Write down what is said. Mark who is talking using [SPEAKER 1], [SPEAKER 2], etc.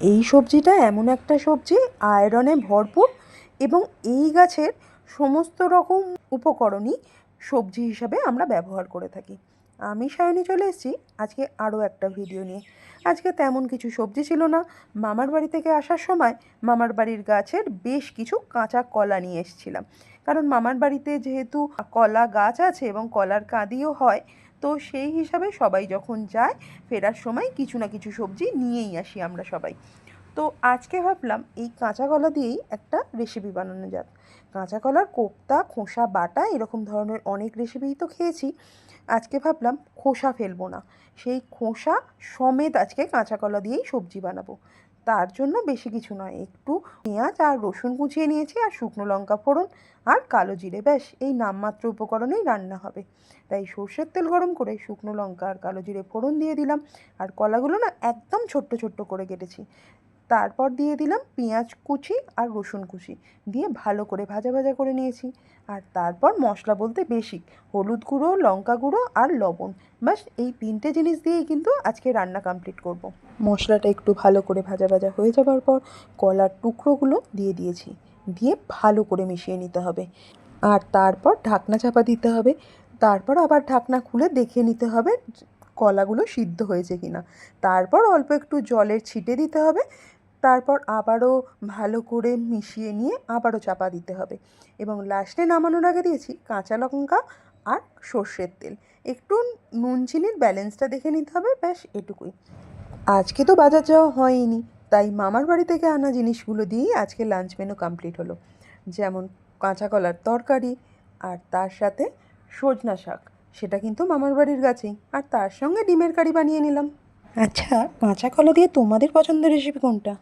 [SPEAKER 1] এই সবজিটা এমন একটা সবজি আয়রনে ভরপুর এবং এই গাছের সমস্ত রকম উপকরণই সবজি হিসাবে আমরা ব্যবহার করে থাকি। আমি সায়নী চলে এসেছি আজকে আরও একটা ভিডিও নিয়ে। আজকে তেমন কিছু সবজি ছিল না। মামার বাড়ি থেকে আসার সময় মামার বাড়ির গাছের বেশ কিছু কাঁচা কলা নিয়ে এসেছিলাম, কারণ মামার বাড়িতে যেহেতু কলা গাছ আছে এবং কলার কাঁদিও হয়, তো সেই হিসাবে সবাই যখন যায় ফেরার সময় কিছু না কিছু সবজি নিয়েই আসি আমরা সবাই। তো আজকে ভাবলাম এই কাঁচা কলা দিয়েই একটা রেসিপি বানানো যাক। কাঁচা কলার কোপ্তা, খোসা বাটা, এরকম ধরনের অনেক রেসিপিই তো খেয়েছি। আজকে ভাবলাম খোসা ফেলবো না, সেই খোসা সমেত আজকে কাঁচা কলা দিয়েই সবজি বানাবো। তার জন্য বেশি কিছু নয়, একটু পেঁয়াজ আর রসুন কুচিয়ে নিয়েছি, আর শুকনো লঙ্কা ফোড়ন আর কালো জিরে, ব্যাস এই নামমাত্র উপকরণেই রান্না হবে। তাই সর্ষের তেল গরম করে শুকনো লঙ্কা আর কালো জিরে ফোড়ন দিয়ে দিলাম, আর কলাগুলো না একদম ছোট্ট ছোট্ট করে কেটেছি। তারপর দিয়ে দিলাম পেঁয়াজ কুচি আর রসুন কুচি, দিয়ে ভালো করে ভাজা ভাজা করে নিয়েছি। আর তারপর মশলা বলতে বেসিক হলুদ গুঁড়ো, লঙ্কা গুঁড়ো আর লবণ, ব্যাস এই তিনটে জিনিস দিয়েই কিন্তু আজকে রান্না কমপ্লিট করব। মশলাটা একটু ভালো করে ভাজা ভাজা হয়ে যাবার পর কলার টুকরোগুলো দিয়ে দিয়েছি, দিয়ে ভালো করে মিশিয়ে নিতে হবে। আর তারপর ঢাকনা চাপা দিতে হবে। তারপর আবার ঢাকনা খুলে দেখে নিতে হবে কলাগুলো সিদ্ধ হয়েছে কিনা। তারপর অল্প একটু জলের ছিটে দিতে হবে। তারপর আবারও ভালো করে মিশিয়ে নিয়ে আবারও চাপা দিতে হবে। এবং লাস্টে নামানোর আগে দিয়েছি কাঁচা লঙ্কা আর সর্ষের তেল। একটু নুন চিনির ব্যালেন্সটা দেখে নিতে হবে, ব্যাস এটুকুই। আজকে তো বাজার যাওয়া হয়নি, তাই মামার বাড়ি থেকে আনা জিনিসগুলো দিয়েই আজকে লাঞ্চ মেনু কমপ্লিট হলো। যেমন কাঁচা কলার তরকারি, আর তার সাথে সজনা শাক, সেটা কিন্তু মামার বাড়ির গাছেই, আর তার সঙ্গে ডিমের কারি বানিয়ে নিলাম। আচ্ছা, কাঁচা কলা দিয়ে তোমাদের পছন্দের রেসিপি কোনটা?